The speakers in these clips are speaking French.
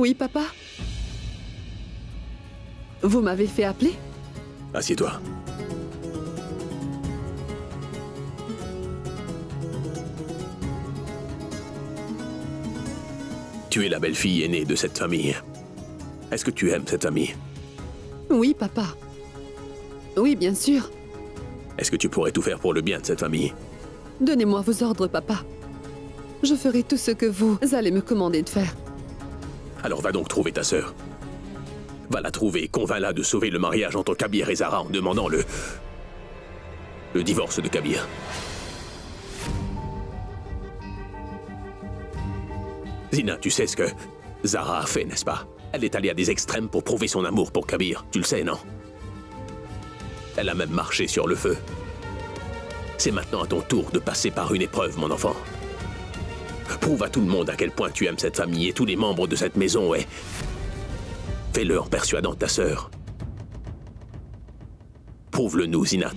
Oui, papa. Vous m'avez fait appeler? Assieds-toi. Tu es la belle-fille aînée de cette famille. Est-ce que tu aimes cette famille? Oui, papa. Oui, bien sûr. Est-ce que tu pourrais tout faire pour le bien de cette famille? Donnez-moi vos ordres, papa. Je ferai tout ce que vous allez me commander de faire. Alors va donc trouver ta sœur. Va la trouver et convainc-la de sauver le mariage entre Kabir et Zara en demandant le divorce de Kabir. Zina, tu sais ce que Zara a fait, n'est-ce pas? Elle est allée à des extrêmes pour prouver son amour pour Kabir. Tu le sais, non? Elle a même marché sur le feu. C'est maintenant à ton tour de passer par une épreuve, mon enfant. Prouve à tout le monde à quel point tu aimes cette famille et tous les membres de cette maison et fais-le en persuadant ta sœur. Prouve-le-nous, Zinat.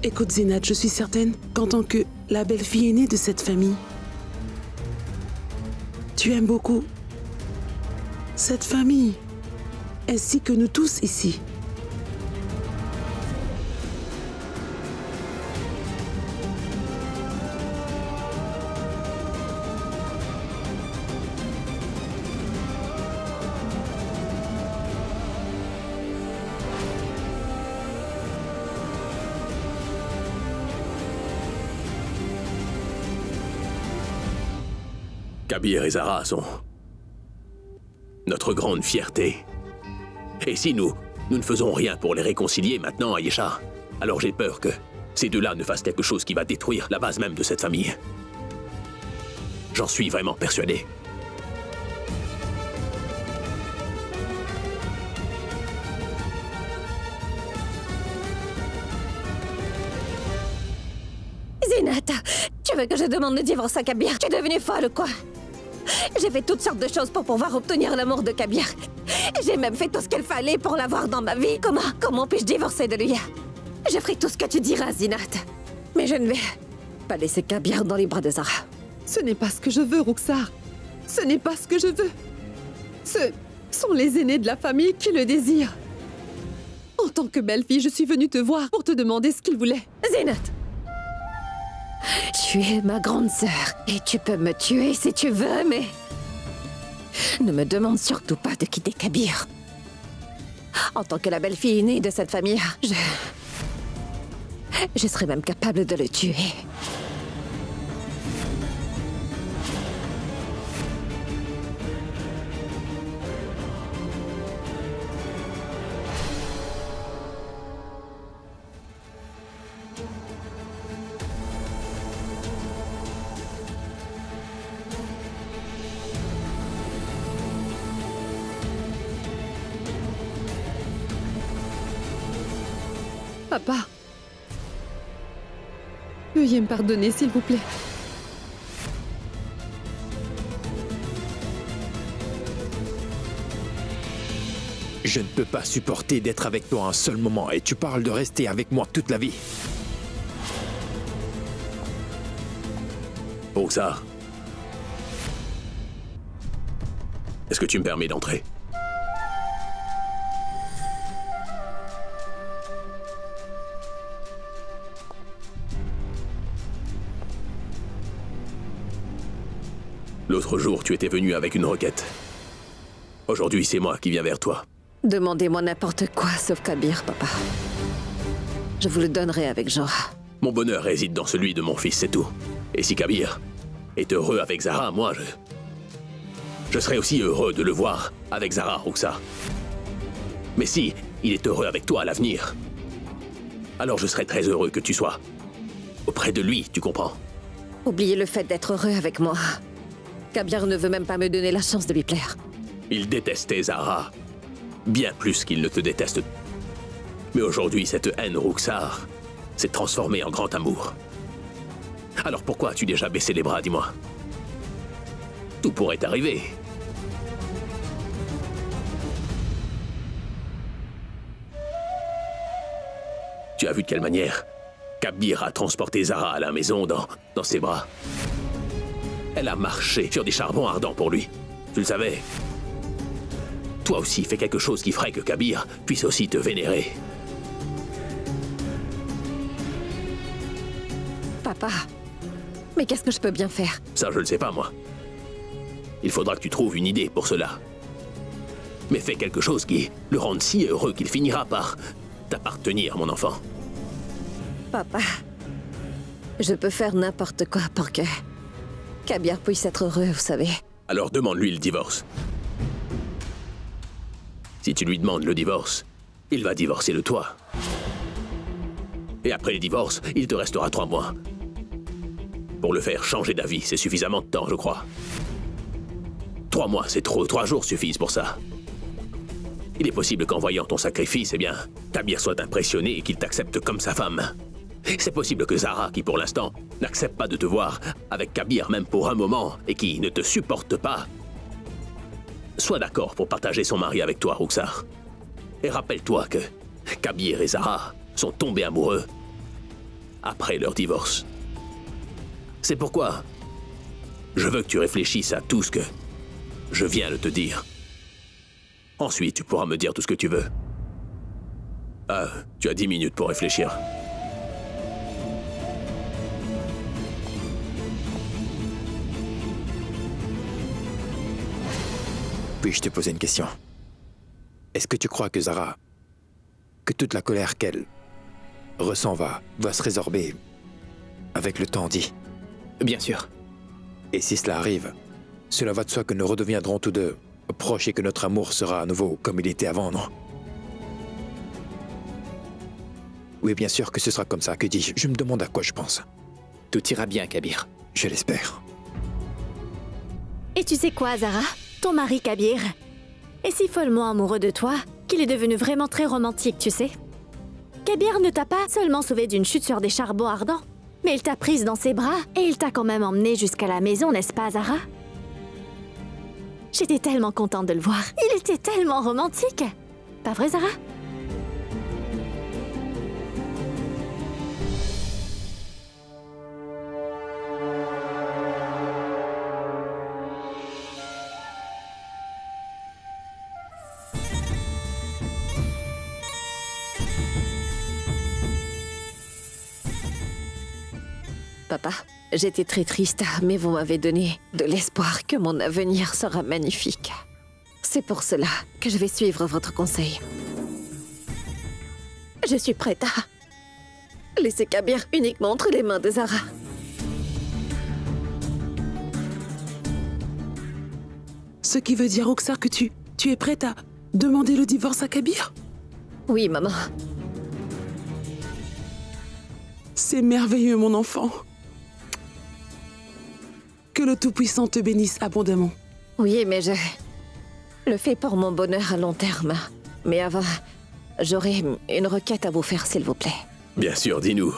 Écoute, Zinat, je suis certaine qu'en tant que la belle-fille aînée de cette famille, tu aimes beaucoup cette famille, ainsi que nous tous ici. Kabir et Zara sont notre grande fierté. Et si nous ne faisons rien pour les réconcilier maintenant, Ayesha, alors j'ai peur que ces deux-là ne fassent quelque chose qui va détruire la base même de cette famille. J'en suis vraiment persuadé. Zinat, tu veux que je demande le divorce à Kabir? Tu es devenue folle ou quoi? J'ai fait toutes sortes de choses pour pouvoir obtenir l'amour de Kabir. J'ai même fait tout ce qu'il fallait pour l'avoir dans ma vie. Comment puis-je divorcer de lui? Je ferai tout ce que tu diras, Zinat. Mais je ne vais pas laisser Kabir dans les bras de Zara. Ce n'est pas ce que je veux, Rukhsar. Ce n'est pas ce que je veux. Ce sont les aînés de la famille qui le désirent. En tant que belle-fille, je suis venue te voir pour te demander ce qu'ils voulaient. Zinat, tu es ma grande sœur et tu peux me tuer si tu veux, mais ne me demande surtout pas de quitter Kabir. En tant que la belle-fille aînée de cette famille, je serais même capable de le tuer. Papa, veuillez me pardonner, s'il vous plaît. Je ne peux pas supporter d'être avec toi un seul moment et tu parles de rester avec moi toute la vie. Rukhsar, est-ce que tu me permets d'entrer? L'autre jour, tu étais venu avec une requête. Aujourd'hui, c'est moi qui viens vers toi. Demandez-moi n'importe quoi sauf Kabir, papa. Je vous le donnerai avec joie. Mon bonheur réside dans celui de mon fils, c'est tout. Et si Kabir est heureux avec Zara, moi, je serai aussi heureux de le voir avec Zara, Rukhsar. Mais si il est heureux avec toi à l'avenir, alors je serai très heureux que tu sois auprès de lui, tu comprends? Oubliez le fait d'être heureux avec moi. Kabir ne veut même pas me donner la chance de lui plaire. Il détestait Zara, bien plus qu'il ne te déteste. Mais aujourd'hui, cette haine, Rukhsar, s'est transformée en grand amour. Alors pourquoi as-tu déjà baissé les bras, dis-moi? Tout pourrait arriver. Tu as vu de quelle manière Kabir a transporté Zara à la maison dans ses bras. Elle a marché sur des charbons ardents pour lui. Tu le savais. Toi aussi, fais quelque chose qui ferait que Kabir puisse aussi te vénérer. Papa, mais qu'est-ce que je peux bien faire? Ça, je ne sais pas, moi. Il faudra que tu trouves une idée pour cela. Mais fais quelque chose qui le rende si heureux qu'il finira par t'appartenir, mon enfant. Papa, je peux faire n'importe quoi pour que Kabir puisse être heureux, vous savez. Alors demande-lui le divorce. Si tu lui demandes le divorce, il va divorcer de toi. Et après le divorce, il te restera 3 mois. Pour le faire changer d'avis, c'est suffisamment de temps, je crois. 3 mois, c'est trop. 3 jours suffisent pour ça. Il est possible qu'en voyant ton sacrifice, eh bien, Kabir soit impressionné et qu'il t'accepte comme sa femme. C'est possible que Zara, qui pour l'instant n'accepte pas de te voir avec Kabir même pour un moment et qui ne te supporte pas, soit d'accord pour partager son mari avec toi, Rukhsar. Et rappelle-toi que Kabir et Zara sont tombés amoureux après leur divorce. C'est pourquoi je veux que tu réfléchisses à tout ce que je viens de te dire. Ensuite, tu pourras me dire tout ce que tu veux. Ah, tu as 10 minutes pour réfléchir. Puis-je te poser une question? Est-ce que tu crois que Zara, que toute la colère qu'elle ressent va se résorber avec le temps dit? Bien sûr. Et si cela arrive, cela va de soi que nous redeviendrons tous deux proches et que notre amour sera à nouveau comme il était avant, non? Oui, bien sûr que ce sera comme ça. Que dis-je? Je me demande à quoi je pense. Tout ira bien, Kabir. Je l'espère. Et tu sais quoi, Zara? Ton mari, Kabir, est si follement amoureux de toi qu'il est devenu vraiment très romantique, tu sais. Kabir ne t'a pas seulement sauvé d'une chute sur des charbons ardents, mais il t'a prise dans ses bras et il t'a quand même emmenée jusqu'à la maison, n'est-ce pas, Zara? J'étais tellement contente de le voir. Il était tellement romantique. Pas vrai, Zara? Papa, j'étais très triste, mais vous m'avez donné de l'espoir que mon avenir sera magnifique. C'est pour cela que je vais suivre votre conseil. Je suis prête à laisser Kabir uniquement entre les mains de Zara. Ce qui veut dire, Rukhsar, que tu es prête à demander le divorce à Kabir? Oui, maman. C'est merveilleux, mon enfant. Que le Tout-Puissant te bénisse abondamment. Oui, mais je le fais pour mon bonheur à long terme. Mais avant, j'aurais une requête à vous faire, s'il vous plaît. Bien sûr, dis-nous.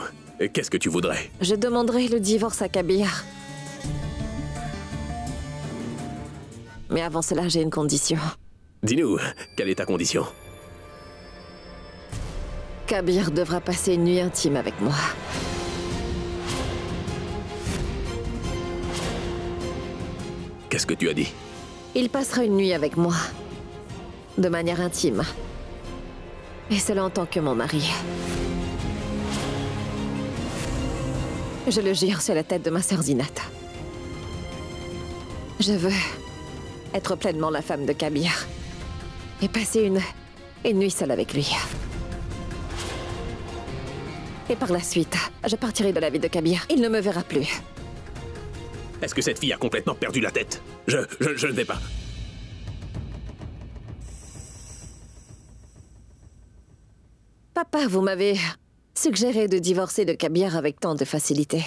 Qu'est-ce que tu voudrais? Je demanderai le divorce à Kabir. Mais avant cela, j'ai une condition. Dis-nous, quelle est ta condition? Kabir devra passer une nuit intime avec moi. Qu'est-ce que tu as dit? Il passera une nuit avec moi. De manière intime. Et cela en tant que mon mari. Je le jure sur la tête de ma sœur Zinat. Je veux être pleinement la femme de Kabir. Et passer une nuit seule avec lui. Et par la suite, je partirai de la vie de Kabir. Il ne me verra plus. Est-ce que cette fille a complètement perdu la tête? Je ne vais pas. Papa, vous m'avez suggéré de divorcer de Kabir avec tant de facilité.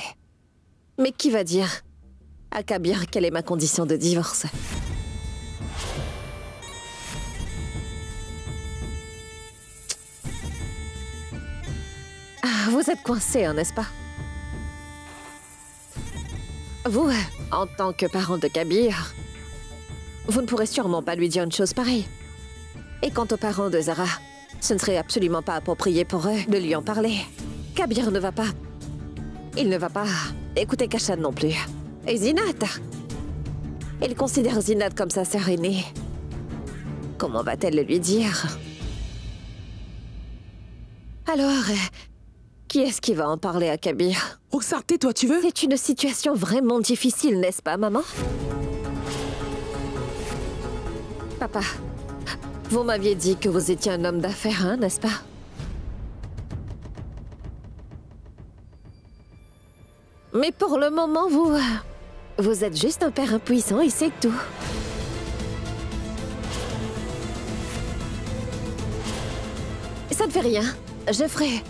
Mais qui va dire à Kabir quelle est ma condition de divorce? Ah, vous êtes coincé, hein, n'est-ce pas? Vous, en tant que parent de Kabir, vous ne pourrez sûrement pas lui dire une chose pareille. Et quant aux parents de Zara, ce ne serait absolument pas approprié pour eux de lui en parler. Kabir ne va pas Il ne va pas écouter Kashan non plus. Et Zinat. Il considère Zinat comme sa sœur aînée. Comment va-t-elle le lui dire? Alors, qui est-ce qui va en parler à Kabir? Roxar, tais-toi, tu veux? C'est une situation vraiment difficile, n'est-ce pas, maman? Papa, vous m'aviez dit que vous étiez un homme d'affaires, hein, n'est-ce pas? Mais pour le moment, vous êtes juste un père impuissant et c'est tout. Ça ne fait rien. Je ferai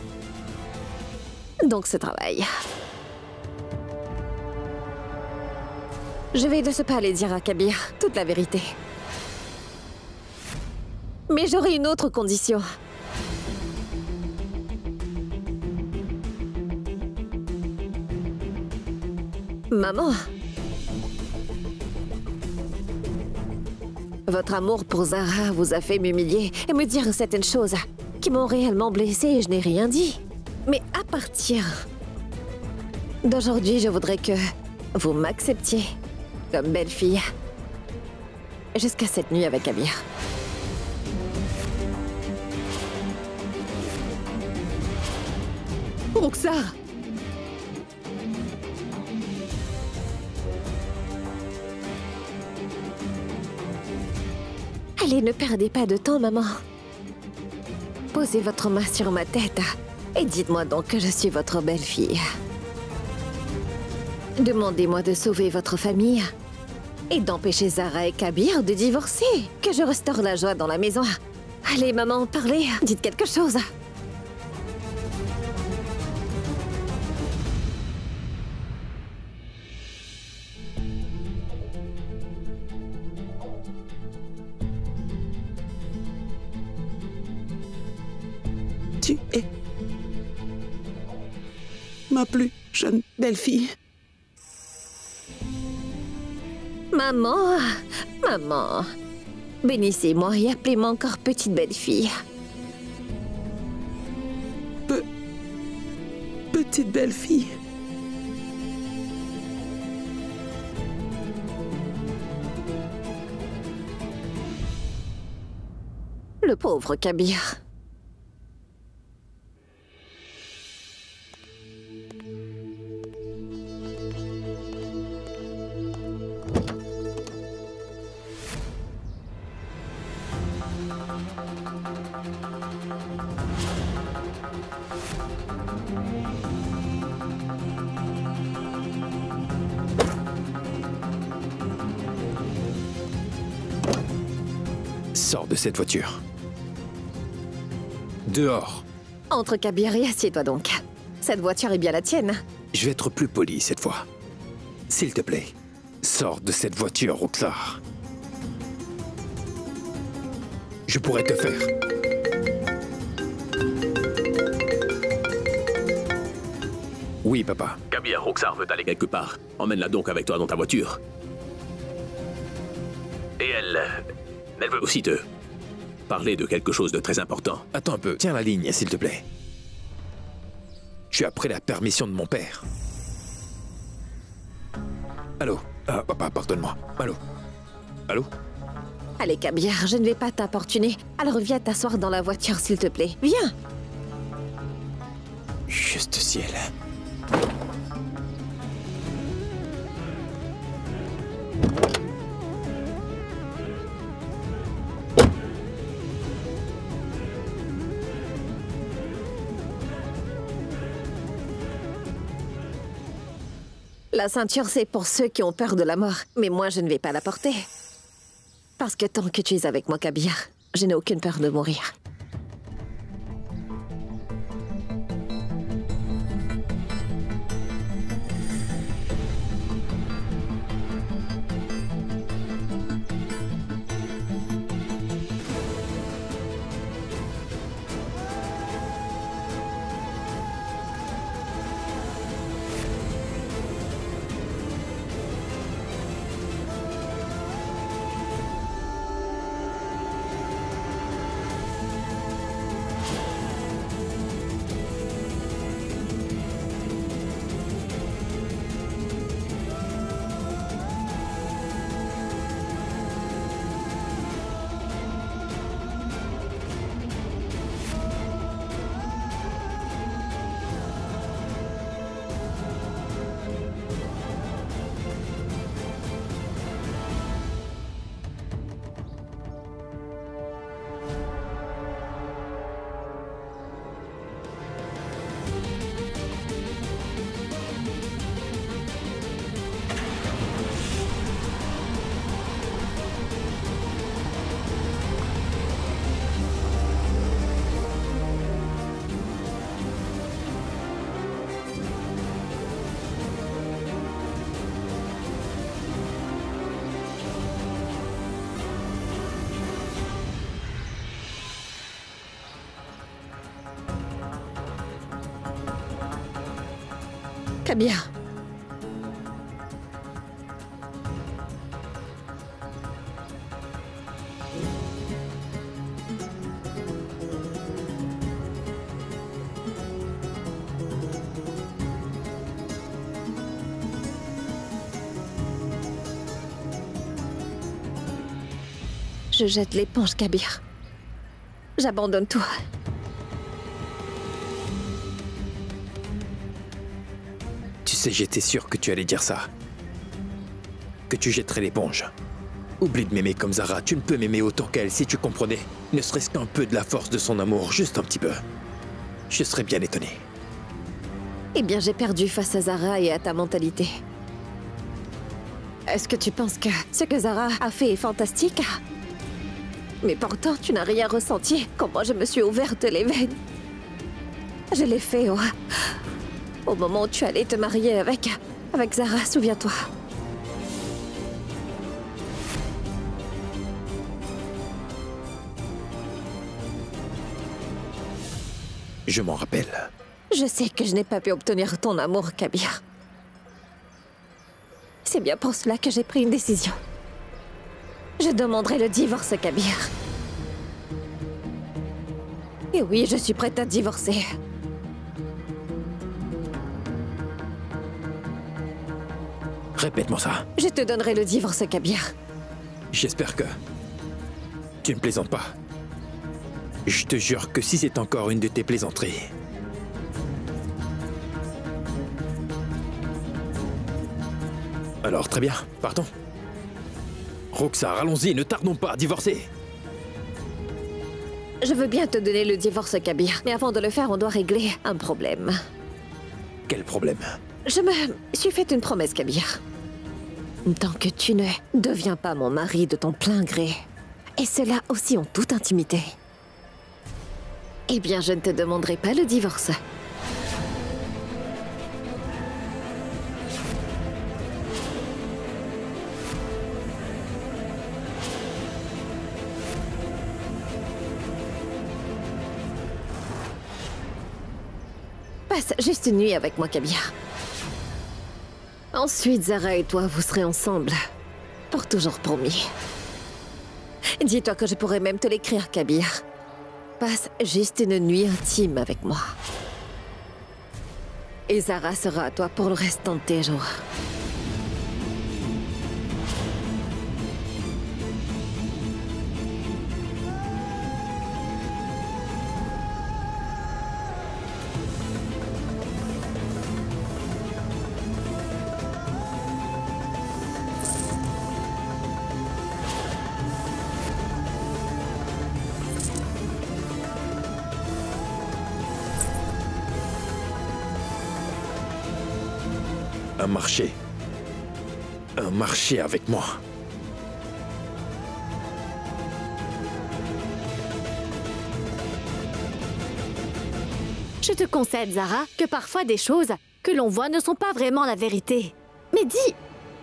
donc ce travail. Je vais de ce pas aller dire à Kabir toute la vérité. Mais j'aurai une autre condition. Maman, votre amour pour Zara vous a fait m'humilier et me dire certaines choses qui m'ont réellement blessée et je n'ai rien dit. Mais à partir d'aujourd'hui, je voudrais que vous m'acceptiez comme belle-fille jusqu'à cette nuit avec Kabir. Roxar! Allez, ne perdez pas de temps, maman. Posez votre main sur ma tête et dites-moi donc que je suis votre belle-fille. Demandez-moi de sauver votre famille et d'empêcher Zara et Kabir de divorcer. Que je restaure la joie dans la maison. Allez, maman, parlez, dites quelque chose. Tu es ma plus jeune belle-fille. Maman, maman, bénissez-moi et appelez-moi encore petite belle-fille. Petite belle-fille. Le pauvre Kabir. Sors de cette voiture. Dehors. Entre Kabir et assieds-toi donc. Cette voiture est bien la tienne. Je vais être plus poli cette fois. S'il te plaît, sors de cette voiture, Roxar. Je pourrais te faire. Oui, papa. Kabir, Roxar veut aller quelque part. Emmène-la donc avec toi dans ta voiture. Et elle veut aussi te parler de quelque chose de très important. Attends un peu. Tiens la ligne, s'il te plaît. Tu as pris la permission de mon père. Allô? Papa, pardonne-moi. Allô? Allô? Allez, Kabir, je ne vais pas t'importuner. Alors viens t'asseoir dans la voiture, s'il te plaît. Viens. Juste ciel. La ceinture, c'est pour ceux qui ont peur de la mort. Mais moi, je ne vais pas la porter. Parce que tant que tu es avec moi, Kabir, je n'ai aucune peur de mourir. Kabir. Je jette l'éponge, Kabir. J'abandonne tout. Tu sais, j'étais sûr que tu allais dire ça. Que tu jetterais l'éponge. Oublie de m'aimer comme Zara, tu ne peux m'aimer autant qu'elle si tu comprenais. Ne serait-ce qu'un peu de la force de son amour, juste un petit peu. Je serais bien étonné. Eh bien, j'ai perdu face à Zara et à ta mentalité. Est-ce que tu penses que ce que Zara a fait est fantastique? Mais pourtant, tu n'as rien ressenti quand moi je me suis ouverte les veines. Je l'ai fait au moment où tu allais te marier avec Zara, souviens-toi. Je m'en rappelle. Je sais que je n'ai pas pu obtenir ton amour, Kabir. C'est bien pour cela que j'ai pris une décision. Je demanderai le divorce, Kabir. Et oui, je suis prête à divorcer. Répète-moi ça. Je te donnerai le divorce, Kabir. J'espère que... tu ne plaisantes pas. Je te jure que si c'est encore une de tes plaisanteries... Alors très bien, partons. Roxar, allons-y, ne tardons pas à divorcer. Je veux bien te donner le divorce, Kabir. Mais avant de le faire, on doit régler un problème. Quel problème? Je me suis fait une promesse, Kabir. Tant que tu ne deviens pas mon mari de ton plein gré, et cela aussi en toute intimité, eh bien, je ne te demanderai pas le divorce. Passe juste une nuit avec moi, Kabir. Ensuite, Zara et toi, vous serez ensemble. Pour toujours promis. Dis-toi que je pourrais même te l'écrire, Kabir. Passe juste une nuit intime avec moi. Et Zara sera à toi pour le restant de tes jours. Un marché. Un marché avec moi. Je te concède, Zara, que parfois des choses que l'on voit ne sont pas vraiment la vérité. Mais dis,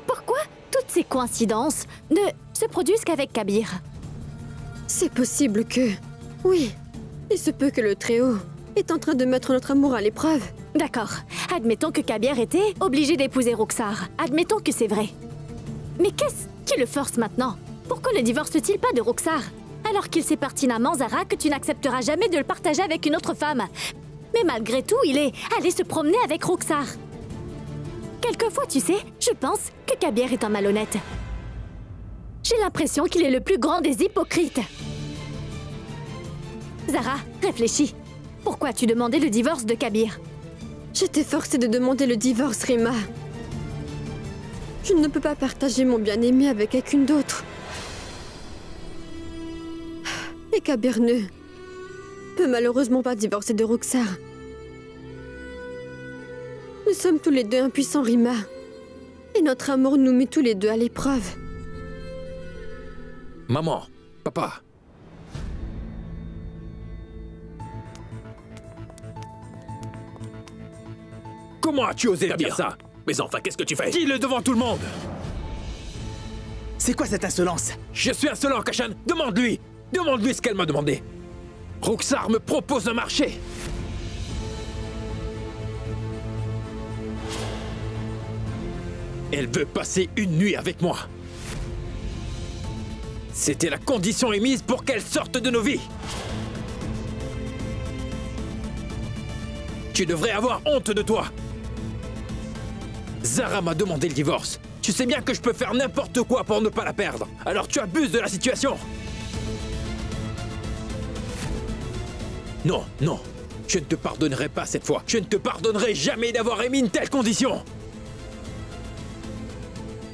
pourquoi toutes ces coïncidences ne se produisent qu'avec Kabir? C'est possible que... Oui, il se peut que le Très-Haut est en train de mettre notre amour à l'épreuve. D'accord. Admettons que Kabir était obligé d'épouser Roxar. Admettons que c'est vrai. Mais qu'est-ce qui le force maintenant? Pourquoi ne divorce-t-il pas de Roxar? Alors qu'il sait pertinemment, Zara, que tu n'accepteras jamais de le partager avec une autre femme. Mais malgré tout, il est allé se promener avec Roxar. Quelquefois, tu sais, je pense que Kabir est un malhonnête. J'ai l'impression qu'il est le plus grand des hypocrites. Zara, réfléchis. Pourquoi as-tu demandé le divorce de Kabir? J'étais forcée de demander le divorce, Rima. Je ne peux pas partager mon bien-aimé avec quelqu'un d'autre. Et Kabir ne peut malheureusement pas divorcer de Roxar. Nous sommes tous les deux impuissants, Rima. Et notre amour nous met tous les deux à l'épreuve. Maman, papa. Comment as-tu osé Kabir, dire ça? Mais enfin, qu'est-ce que tu fais? Dis-le devant tout le monde! C'est quoi cette insolence? Je suis insolent, Kashan! Demande-lui! Demande-lui ce qu'elle m'a demandé! Roxar me propose un marché! Elle veut passer une nuit avec moi. C'était la condition émise pour qu'elle sorte de nos vies. Tu devrais avoir honte de toi. Zara m'a demandé le divorce. Tu sais bien que je peux faire n'importe quoi pour ne pas la perdre. Alors tu abuses de la situation. Non, non. Je ne te pardonnerai pas cette fois. Je ne te pardonnerai jamais d'avoir émis une telle condition.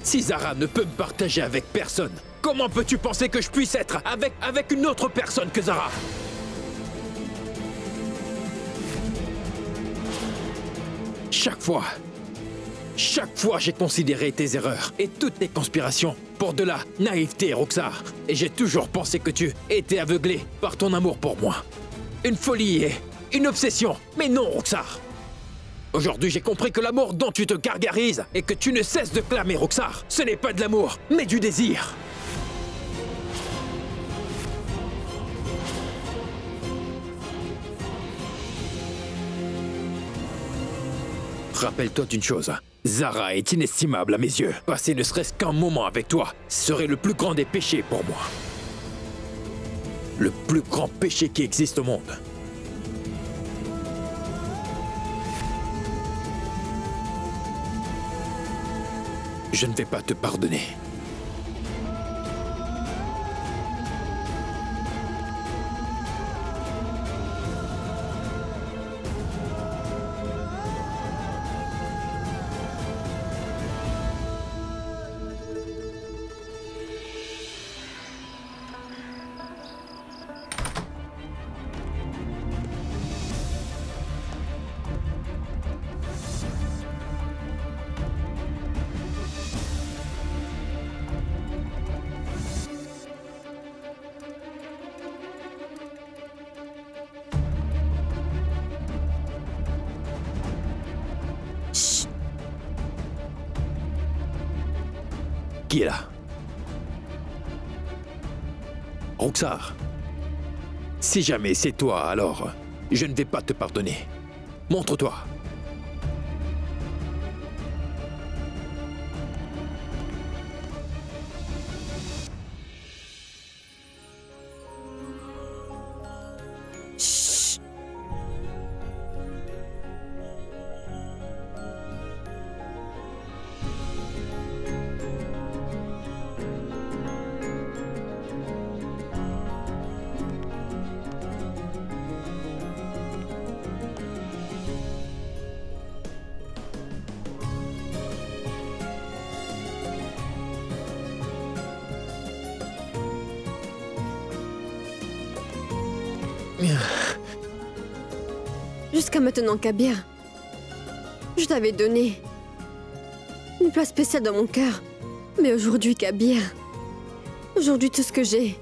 Si Zara ne peut me partager avec personne, comment peux-tu penser que je puisse être avec une autre personne que Zara? Chaque fois, j'ai considéré tes erreurs et toutes tes conspirations pour de la naïveté, Roxar. Et j'ai toujours pensé que tu étais aveuglé par ton amour pour moi. Une folie et une obsession. Mais non, Roxar. Aujourd'hui, j'ai compris que l'amour dont tu te gargarises et que tu ne cesses de clamer, Roxar, ce n'est pas de l'amour, mais du désir. Rappelle-toi d'une chose, Zara est inestimable à mes yeux. Passer ne serait-ce qu'un moment avec toi serait le plus grand des péchés pour moi. Le plus grand péché qui existe au monde. Je ne vais pas te pardonner. Qui est là? Roxar. Si jamais c'est toi, alors je ne vais pas te pardonner. Montre-toi. Jusqu'à maintenant, Kabir, je t'avais donné une place spéciale dans mon cœur. Mais aujourd'hui, Kabir, aujourd'hui tout ce que j'ai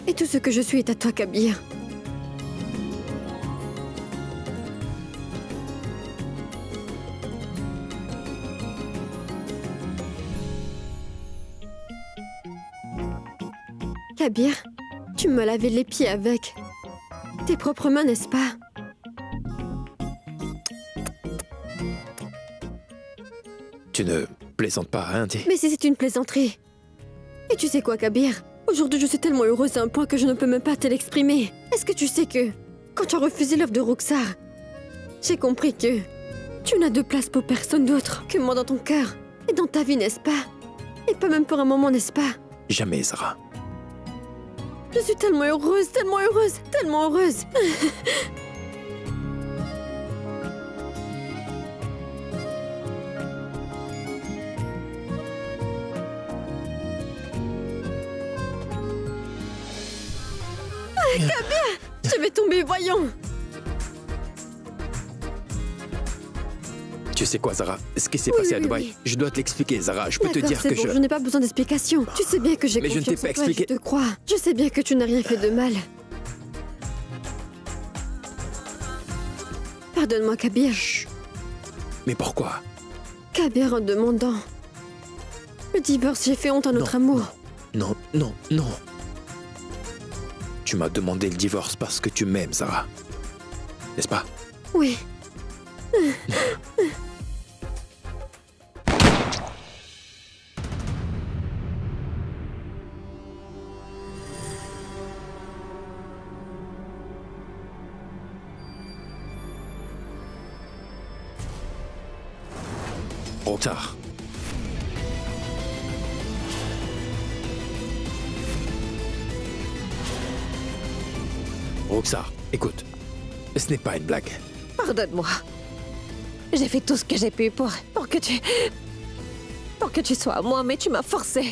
et tout ce que je suis est à toi, Kabir. Kabir, tu me lavais les pieds avec tes propres mains, n'est-ce pas? Tu ne plaisantes pas, hein, dis? Mais si c'est une plaisanterie. Et tu sais quoi, Kabir? Aujourd'hui, je suis tellement heureuse à un point que je ne peux même pas te l'exprimer. Est-ce que tu sais que, quand tu as refusé l'offre de Roxar, j'ai compris que tu n'as de place pour personne d'autre que moi dans ton cœur et dans ta vie, n'est-ce pas? Et pas même pour un moment, n'est-ce pas? Jamais, Zara. Je suis tellement heureuse, tellement heureuse, tellement heureuse. Kabir, je vais tomber, voyons. Tu sais quoi, Zara? Ce qui s'est passé à Dubaï, oui. je dois te l'expliquer, Zara. Je peux te dire c'est que bon, je n'ai pas besoin d'explication. Tu sais bien que j'ai Mais je ne confiance t'ai pas en toi et expliqué. je te crois. Je sais bien que tu n'as rien fait de mal. Pardonne-moi, Kabir. Chut. Mais pourquoi? Kabir, en demandant le divorce, j'ai fait honte à notre amour. Non, non, non. Tu m'as demandé le divorce parce que tu m'aimes, Zara. N'est-ce pas? Oui. Roxar. Roxar, écoute. Ce n'est pas une blague. Pardonne-moi. J'ai fait tout ce que j'ai pu pour que tu sois à moi, mais tu m'as forcé.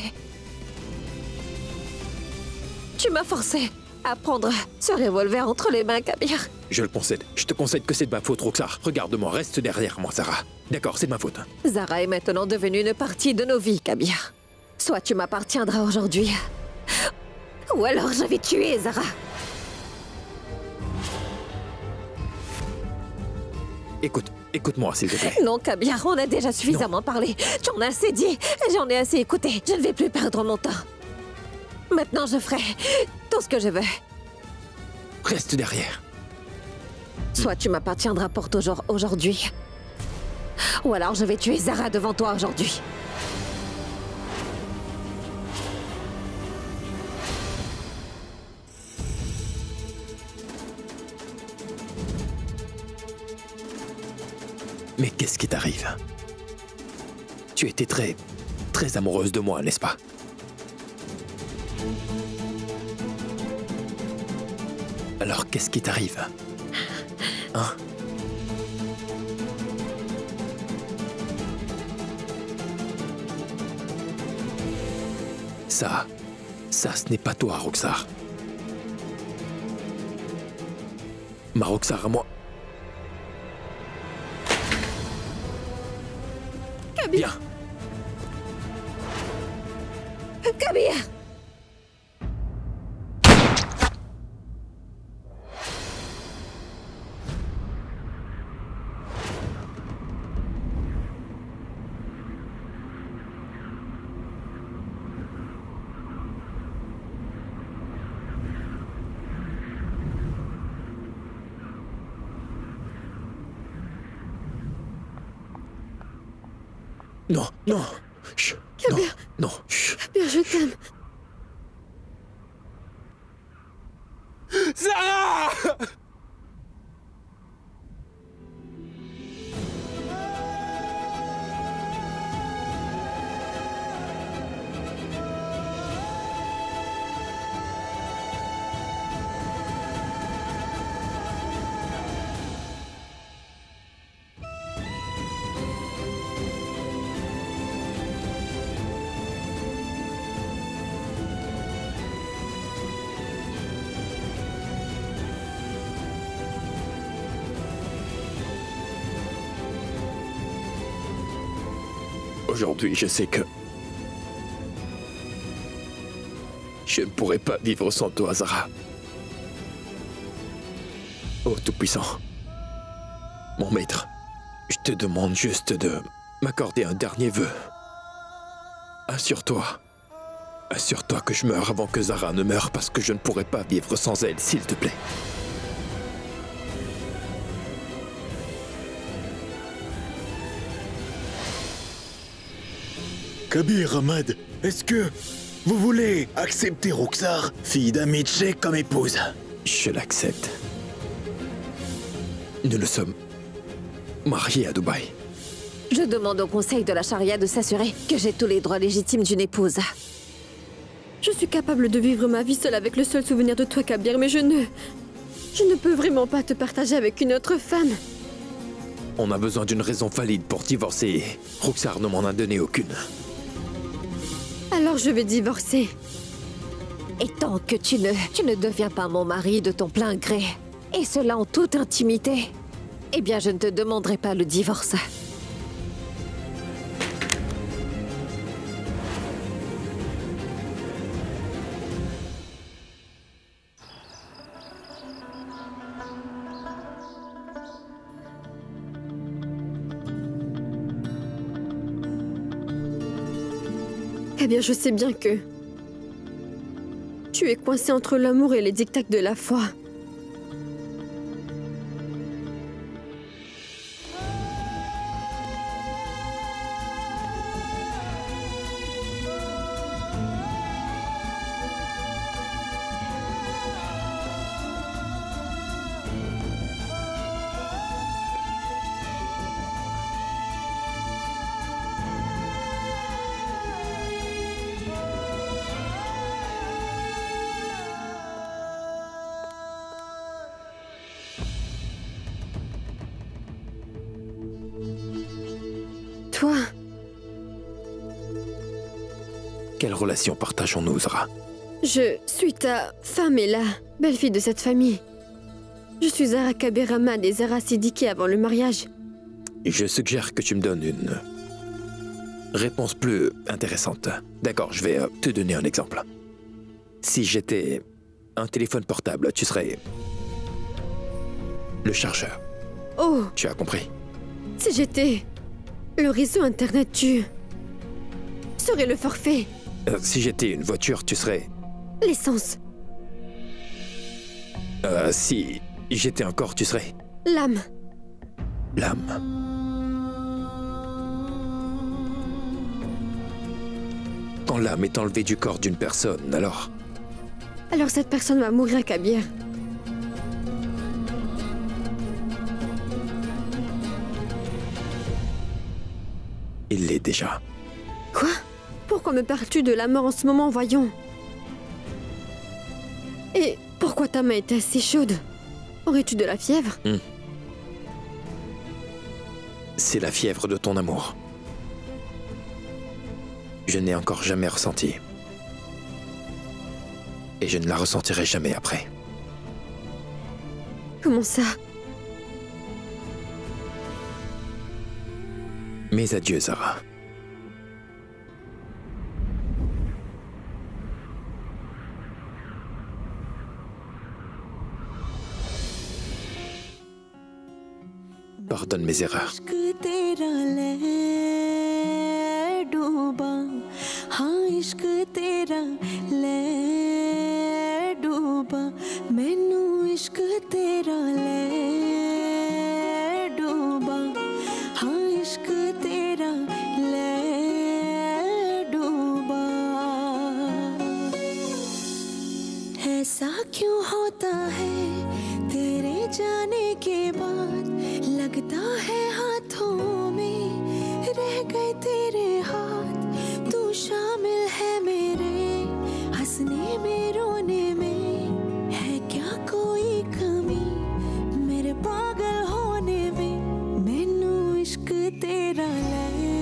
Tu m'as forcé à prendre ce revolver entre les mains, Kabir. Je le concède. Je te concède que c'est de ma faute, Roxar. Regarde-moi, reste derrière moi, Zara. D'accord, c'est de ma faute. Zara est maintenant devenue une partie de nos vies, Kabir. Soit tu m'appartiendras aujourd'hui, ou alors je vais tuer Zara. Écoute-moi, s'il te plaît. Non, Kabir, on a déjà suffisamment parlé. Tu en as assez dit, j'en ai assez écouté. Je ne vais plus perdre mon temps. Maintenant, je ferai tout ce que je veux. Reste derrière. Soit tu m'appartiendras pour toujours aujourd'hui, ou alors je vais tuer Zara devant toi aujourd'hui. Mais qu'est-ce qui t'arrive? Tu étais très amoureuse de moi, n'est-ce pas? Alors qu'est-ce qui t'arrive? Hein? Ça, ce n'est pas toi, Roxar. Ma Roxar à moi. Kabir! Viens. Kabir! Non, non. Chut. Kabir. Non, non. Chut. Kabir, je t'aime. Zara! Aujourd'hui, je sais que je ne pourrai pas vivre sans toi, Zara. Ô Tout-Puissant, mon maître, je te demande juste de m'accorder un dernier vœu. Assure-toi que je meure avant que Zara ne meure parce que je ne pourrai pas vivre sans elle, s'il te plaît. Kabir, Ahmad, est-ce que vous voulez accepter Roxar, fille d'Amitché, comme épouse? Je l'accepte. Nous nous sommes mariés à Dubaï. Je demande au conseil de la charia de s'assurer que j'ai tous les droits légitimes d'une épouse. Je suis capable de vivre ma vie seule avec le seul souvenir de toi, Kabir, mais je ne peux vraiment pas te partager avec une autre femme. On a besoin d'une raison valide pour divorcer et Roxar ne m'en a donné aucune. Alors je vais divorcer. Et tant que tu ne deviens pas mon mari de ton plein gré, et cela en toute intimité, eh bien je ne te demanderai pas le divorce. Eh bien, je sais bien que tu es coincé entre l'amour et les diktats de la foi. toi. Quelle relation partageons-nous, Zara? Je suis ta femme et la belle-fille de cette famille. Je suis Zara Kabir Ahmad et Zara Siddiqui avant le mariage. Je suggère que tu me donnes une réponse plus intéressante. D'accord, je vais te donner un exemple. Si j'étais un téléphone portable, tu serais le chargeur. Oh, Tu as compris? si j'étais le réseau Internet, tu serais le forfait, Si j'étais une voiture, tu serais... l'essence, Si j'étais un corps, tu serais... l'âme. l'âme. Quand l'âme est enlevée du corps d'une personne, alors... Alors cette personne va mourir, Kabir. il l'est déjà. Quoi? Pourquoi me parles-tu de la mort en ce moment, voyons? Et pourquoi ta main était si chaude? Aurais-tu de la fièvre? C'est la fièvre de ton amour. Je n'ai encore jamais ressenti. Et je ne la ressentirai jamais après. Comment ça? Mes adieux, Zara. Pardonne mes erreurs. ऐसा क्यों होता है तेरे जाने के बाद लगता है हाथों में रह गए तेरे हाथ तू शामिल है मेरे हंसने में रोने में है क्या कोई कमी मेरे पागल होने में मैनू इश्क तेरा ले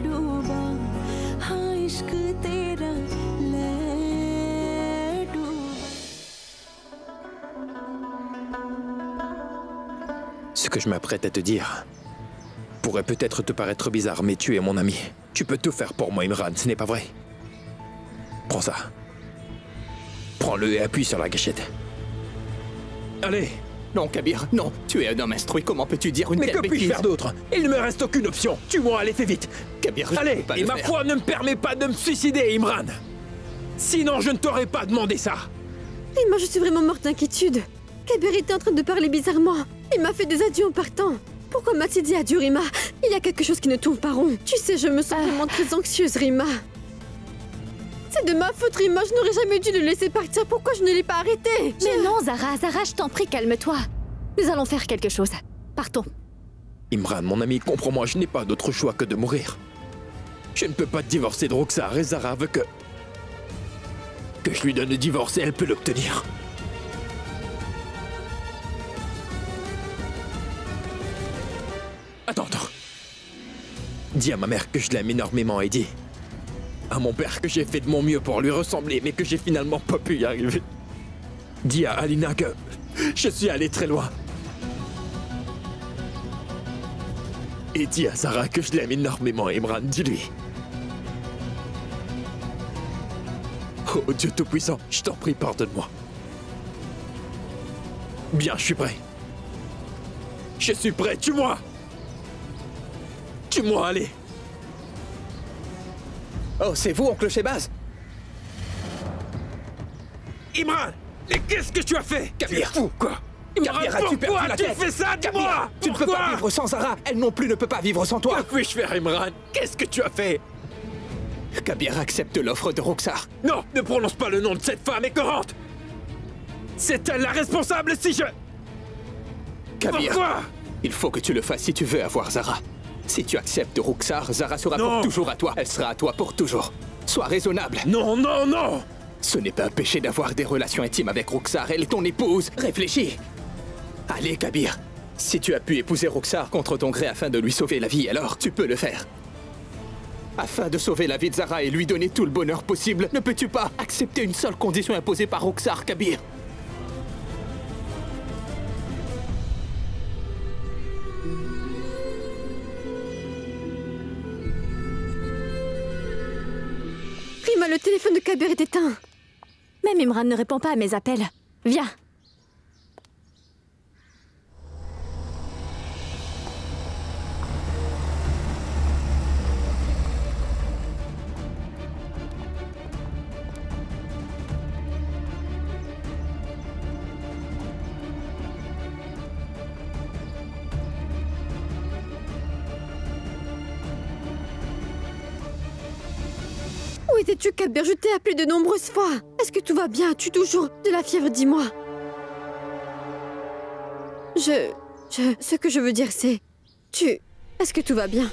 डूबा हाँ इश्क तेरा ले Ce que je m'apprête à te dire pourrait peut-être te paraître bizarre, mais tu es mon ami. Tu peux tout faire pour moi, Imran, ce n'est pas vrai? Prends ça. Prends-le et appuie sur la gâchette. Allez! Non, Kabir, non. Tu es un homme instruit. Comment peux-tu dire une Mais telle que puis-je bêtise? faire d'autre? Il ne me reste aucune option. Tue-moi, allez, fais vite. Kabir, je Allez, peux pas et le ma faire. foi ne me permet pas de me suicider, Imran. Sinon, je ne t'aurais pas demandé ça. Rima, je suis vraiment morte d'inquiétude. Kabir était en train de parler bizarrement. Il m'a fait des adieux en partant. Pourquoi m'a-t-il dit adieu, Rima? Il y a quelque chose qui ne tourne pas rond. Tu sais, je me sens vraiment très anxieuse, Rima. C'est de ma faute, Rima. Je n'aurais jamais dû le laisser partir. Pourquoi je ne l'ai pas arrêté? Mais non, Zara, Zara, je t'en prie, calme-toi. Nous allons faire quelque chose. Partons. Imran, mon ami, comprends-moi, je n'ai pas d'autre choix que de mourir. Je ne peux pas divorcer de Roxar et Zara veut que je lui donne le divorce et elle peut l'obtenir. Attends. Dis à ma mère que je l'aime énormément et dis à mon père que j'ai fait de mon mieux pour lui ressembler mais que j'ai finalement pas pu y arriver. Dis à Alina que je suis allé très loin. Et dis à Zara que je l'aime énormément, Imran, dis-lui. Oh Dieu Tout-Puissant, je t'en prie, pardonne-moi. Bien, je suis prêt. Je suis prêt, tue-moi! Tue-moi, allez! Oh, c'est vous, oncle Shebaz? Imran! Mais qu'est-ce que tu as fait? Kabir! Tu es fou, quoi? Kabir, as-tu perdu la tête? Pourquoi tu fais ça? Dis-moi! Tu ne peux pas vivre sans Zara. Elle non plus ne peut pas vivre sans toi. Que puis-je faire, Imran? Qu'est-ce que tu as fait? Kabir accepte l'offre de Roxar. Non, ne prononce pas le nom de cette femme écœurante! C'est elle la responsable si je... Kabir, Pourquoi? il faut que tu le fasses si tu veux avoir Zara. Si tu acceptes Roxar, Zara sera Non. pour toujours à toi. Elle sera à toi pour toujours. Sois raisonnable. Non, non, non! Ce n'est pas un péché d'avoir des relations intimes avec Roxar. Elle est ton épouse. Réfléchis. Allez, Kabir. Si tu as pu épouser Roxar contre ton gré afin de lui sauver la vie, alors tu peux le faire. Afin de sauver la vie de Zara et lui donner tout le bonheur possible, ne peux-tu pas accepter une seule condition imposée par Roxar, Kabir? Rima, le téléphone de Kabir est éteint. Même Imran ne répond pas à mes appels. Viens. Où étais-tu, Kabir? Je t'ai appelé de nombreuses fois. Est-ce que tout va bien? As-tu toujours de la fièvre? Dis-moi. Ce que je veux dire, c'est... Est-ce que tout va bien?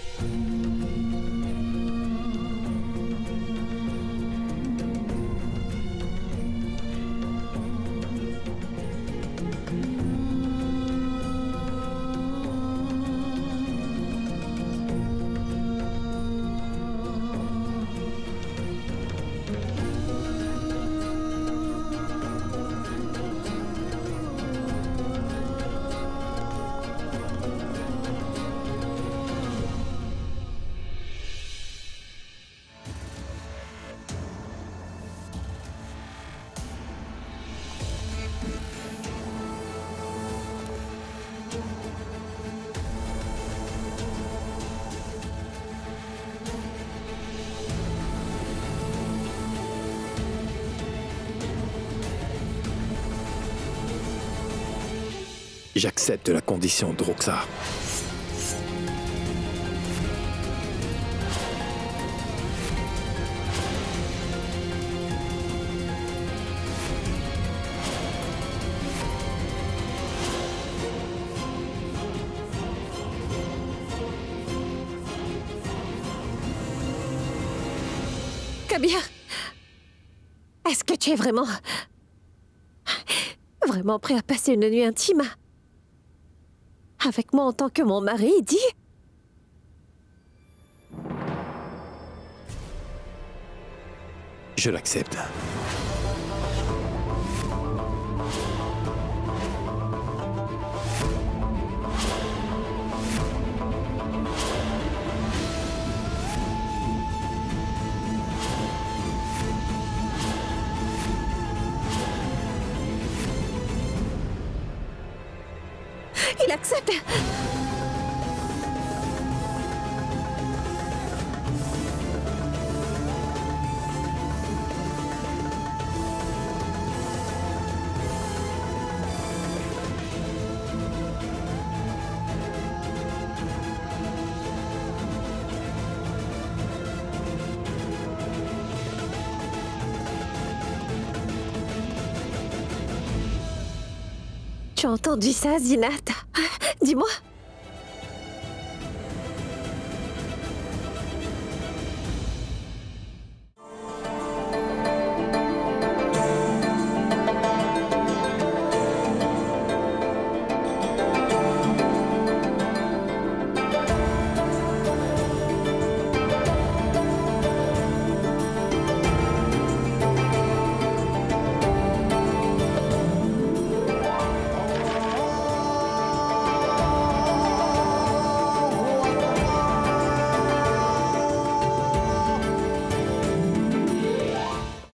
J'accepte la condition de Roxar. Kabir, est-ce que tu es vraiment prêt à passer une nuit intime avec moi en tant que mon mari, dis? Je l'accepte. Il accepte. Tu as entendu ça, Zinat? Dis-moi.